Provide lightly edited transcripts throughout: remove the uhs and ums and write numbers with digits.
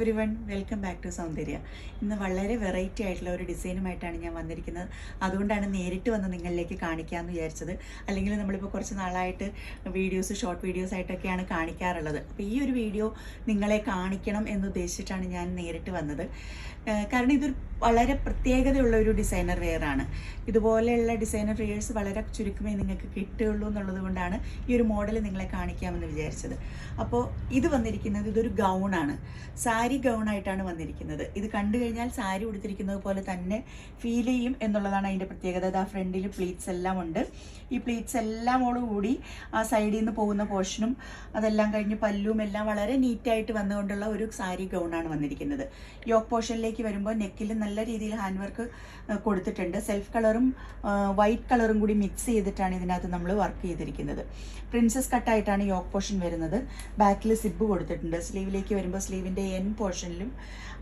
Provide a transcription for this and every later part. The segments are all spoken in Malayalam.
എവരിവൺ, വെൽക്കം ബാക്ക് ടു സൗന്ദര്യ. ഇന്ന് വളരെ വെറൈറ്റി ആയിട്ടുള്ള ഒരു ഡിസൈനുമായിട്ടാണ് ഞാൻ വന്നിരിക്കുന്നത്. അതുകൊണ്ടാണ് നേരിട്ട് വന്ന് നിങ്ങളിലേക്ക് കാണിക്കാമെന്ന് വിചാരിച്ചത്. അല്ലെങ്കിൽ നമ്മളിപ്പോൾ കുറച്ച് നാളായിട്ട് ഷോർട്ട് വീഡിയോസ് ആയിട്ടൊക്കെയാണ് കാണിക്കാറുള്ളത്. അപ്പോൾ ഈ ഒരു വീഡിയോ നിങ്ങളെ കാണിക്കണം എന്നുദ്ദേശിച്ചിട്ടാണ് ഞാൻ നേരിട്ട് വന്നത്. കാരണം ഇതൊരു വളരെ പ്രത്യേകതയുള്ള ഒരു ഡിസൈനർ വെയറാണ്. ഇതുപോലെയുള്ള ഡിസൈനർ വെയേഴ്സ് വളരെ ചുരുക്കമേ നിങ്ങൾക്ക് കിട്ടുകയുള്ളൂ എന്നുള്ളത് കൊണ്ടാണ് ഈ ഒരു മോഡൽ നിങ്ങളെ കാണിക്കാമെന്ന് വിചാരിച്ചത്. അപ്പോൾ ഇത് വന്നിരിക്കുന്നത് ഇതൊരു ഗൗണാണ്, സാരി ഗൗണായിട്ടാണ് വന്നിരിക്കുന്നത്. ഇത് കണ്ടു കഴിഞ്ഞാൽ സാരി ഉടുത്തിരിക്കുന്നത് പോലെ തന്നെ ഫീൽ ചെയ്യും എന്നുള്ളതാണ് അതിൻ്റെ പ്രത്യേകത. ആ ഫ്രണ്ടിൽ പ്ലീറ്റ്സ് എല്ലാം ഉണ്ട്. ഈ പ്ലീറ്റ്സ് എല്ലാമോടുകൂടി ആ സൈഡിൽ നിന്ന് പോകുന്ന പോർഷനും അതെല്ലാം കഴിഞ്ഞ് പല്ലും എല്ലാം വളരെ നീറ്റായിട്ട് വന്നുകൊണ്ടുള്ള ഒരു സാരി ഗൗണാണ് വന്നിരിക്കുന്നത്. യോക്ക് പോർഷനിലേക്ക് വരുമ്പോൾ നെക്കിൽ നല്ല രീതിയിൽ ഹാൻഡ് വർക്ക് കൊടുത്തിട്ടുണ്ട്. സെൽഫ് കളറും വൈറ്റ് കളറും കൂടി മിക്സ് ചെയ്തിട്ടാണ് ഇതിനകത്ത് നമ്മൾ വർക്ക് ചെയ്തിരിക്കുന്നത്. പ്രിൻസസ് കട്ടായിട്ടാണ് യോക്ക് പോർഷൻ വരുന്നത്. ബാക്കിൽ സിബ് കൊടുത്തിട്ടുണ്ട്. സ്ലീവിലേക്ക് വരുമ്പോൾ സ്ലീവിൻ്റെ എൻ പോർഷനിലും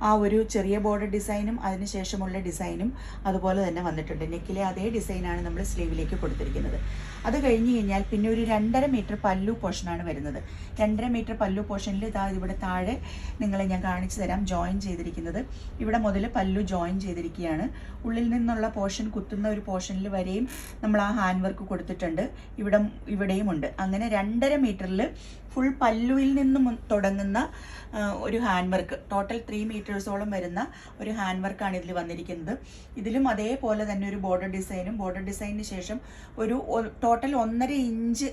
ആ ഒരു ചെറിയ ബോർഡർ ഡിസൈനും അതിനുശേഷമുള്ള ഡിസൈനും അതുപോലെ തന്നെ വന്നിട്ടുണ്ട്. നെക്കിലെ അതേ ഡിസൈനാണ് നമ്മൾ സ്ലീവിലേക്ക് കൊടുത്തിരിക്കുന്നത്. അത് കഴിഞ്ഞ് കഴിഞ്ഞാൽ പിന്നെ ഒരു 2.5 മീറ്റർ പല്ലു പോർഷനാണ് വരുന്നത്. 2.5 മീറ്റർ പല്ലു പോർഷനിൽ ഇവിടെ താഴെ നിങ്ങളെ ഞാൻ കാണിച്ചു തരാം. ജോയിൻ ചെയ്തിരിക്കുന്നത് ഇവിടെ മുതൽ പല്ലു ജോയിൻ ചെയ്തിരിക്കുകയാണ്. ഉള്ളിൽ നിന്നുള്ള പോർഷൻ കുത്തുന്ന ഒരു പോർഷനിൽ വരെയും നമ്മൾ ആ ഹാൻഡ് വർക്ക് കൊടുത്തിട്ടുണ്ട്. ഇവിടെയും ഉണ്ട്. അങ്ങനെ 2.5 മീറ്ററിൽ ഫുൾ പല്ലുവിൽ നിന്നും തുടങ്ങുന്ന ഒരു ഹാൻഡ് വർക്ക്, ടോട്ടൽ 3 മീറ്റേഴ്സോളം വരുന്ന ഒരു ഹാൻഡ് വർക്കാണ് ഇതിൽ വന്നിരിക്കുന്നത്. ഇതിലും അതേപോലെ തന്നെ ഒരു ബോർഡർ ഡിസൈനും, ബോർഡർ ഡിസൈനിന് ശേഷം ഒരു ടോട്ടൽ 1.5 ഇഞ്ച്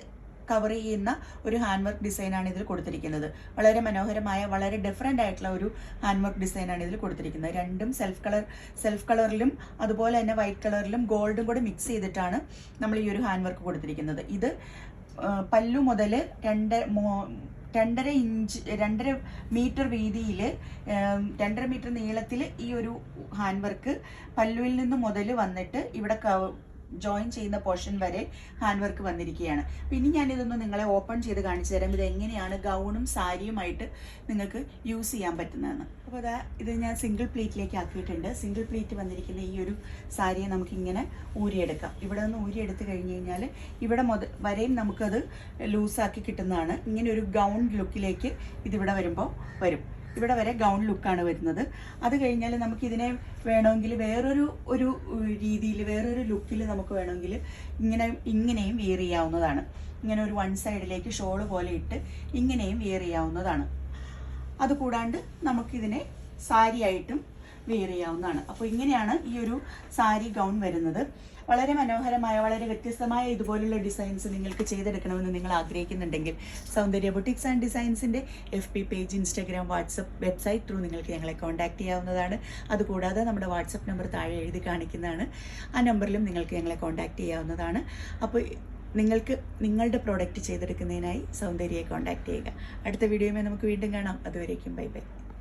കവർ ചെയ്യുന്ന ഒരു ഹാൻഡ് വർക്ക് ഡിസൈനാണ് ഇതിൽ കൊടുത്തിരിക്കുന്നത്. വളരെ മനോഹരമായ, വളരെ ഡിഫറെൻ്റ് ആയിട്ടുള്ള ഒരു ഹാൻഡ് വർക്ക് ഡിസൈനാണ് ഇതിൽ കൊടുത്തിരിക്കുന്നത്. രണ്ടും സെൽഫ് കളറിലും അതുപോലെ തന്നെ വൈറ്റ് കളറിലും ഗോൾഡും കൂടെ മിക്സ് ചെയ്തിട്ടാണ് നമ്മൾ ഈ ഒരു ഹാൻഡ് വർക്ക് കൊടുത്തിരിക്കുന്നത്. ഇത് പല്ലു മുതൽ 2.5 മീറ്റർ വീതിയിൽ 2.5 മീറ്റർ നീളത്തിൽ ഈ ഒരു ഹാൻഡ് വർക്ക് പല്ലുവിൽ നിന്ന് മുതൽ വന്നിട്ട് ഇവിടെ ജോയിൻ ചെയ്യുന്ന പോർഷൻ വരെ ഹാൻഡ് വർക്ക് വന്നിരിക്കുകയാണ്. പിന്നെ ഞാനിതൊന്ന് നിങ്ങളെ ഓപ്പൺ ചെയ്ത് കാണിച്ചു തരാം. ഇത് എങ്ങനെയാണ് ഗൗണും സാരിയുമായിട്ട് നിങ്ങൾക്ക് യൂസ് ചെയ്യാൻ പറ്റുന്നതെന്ന്. അപ്പോൾ ഇത് ഞാൻ സിംഗിൾ പ്ലീറ്റിലേക്ക് ആക്കിയിട്ടുണ്ട്. സിംഗിൾ പ്ലീറ്റ് വന്നിരിക്കുന്ന ഈ ഒരു സാരിയെ നമുക്കിങ്ങനെ ഊരിയെടുക്കാം. ഇവിടെ നിന്ന് ഊരിയെടുത്ത് കഴിഞ്ഞ് കഴിഞ്ഞാൽ ഇവിടെ വരെയും നമുക്കത് ലൂസാക്കി കിട്ടുന്നതാണ്. ഇങ്ങനെ ഒരു ഗൗൺ ലുക്കിലേക്ക് ഇതിവിടെ വരുമ്പോൾ വരും. ഇവിടെ വരെ ഗൗൺ ലുക്കാണ് വരുന്നത്. അത് കഴിഞ്ഞാൽ നമുക്കിതിനെ വേണമെങ്കിൽ വേറൊരു രീതിയിൽ, വേറൊരു ലുക്കിൽ നമുക്ക് വേണമെങ്കിൽ ഇങ്ങനെയും വെയർ ചെയ്യാവുന്നതാണ്. ഇങ്ങനെ ഒരു വൺ സൈഡിലേക്ക് ഷോള് പോലെ ഇട്ട് ഇങ്ങനെയും വെയർ ചെയ്യാവുന്നതാണ്. അതുകൂടാണ്ട് നമുക്കിതിനെ സാരിയായിട്ടും വെയർ ചെയ്യാവുന്നതാണ്. അപ്പോൾ ഇങ്ങനെയാണ് ഈ ഒരു സാരി ഗൗൺ വരുന്നത്. വളരെ മനോഹരമായ, വളരെ വ്യത്യസ്തമായ ഇതുപോലുള്ള ഡിസൈൻസ് നിങ്ങൾക്ക് ചെയ്തെടുക്കണമെന്ന് നിങ്ങൾ ആഗ്രഹിക്കുന്നുണ്ടെങ്കിൽ സൗന്ദര്യ ബുട്ടിക്സ് ആൻഡ് ഡിസൈൻസിൻ്റെ FB page, Instagram, WhatsApp, website through നിങ്ങൾക്ക് ഞങ്ങളെ കോൺടാക്ട് ചെയ്യാവുന്നതാണ്. അതുകൂടാതെ നമ്മുടെ വാട്സപ്പ് നമ്പർ താഴെ എഴുതി കാണിക്കുന്നതാണ്. ആ നമ്പറിലും നിങ്ങൾക്ക് ഞങ്ങളെ കോൺടാക്ട് ചെയ്യാവുന്നതാണ്. അപ്പോൾ നിങ്ങൾക്ക് നിങ്ങളുടെ പ്രോഡക്റ്റ് ചെയ്തെടുക്കുന്നതിനായി സൗന്ദര്യയെ കോൺടാക്ട് ചെയ്യുക. അടുത്ത വീഡിയോയുമായി നമുക്ക് വീണ്ടും കാണാം. അതുവരേക്കും ബൈ ബൈ.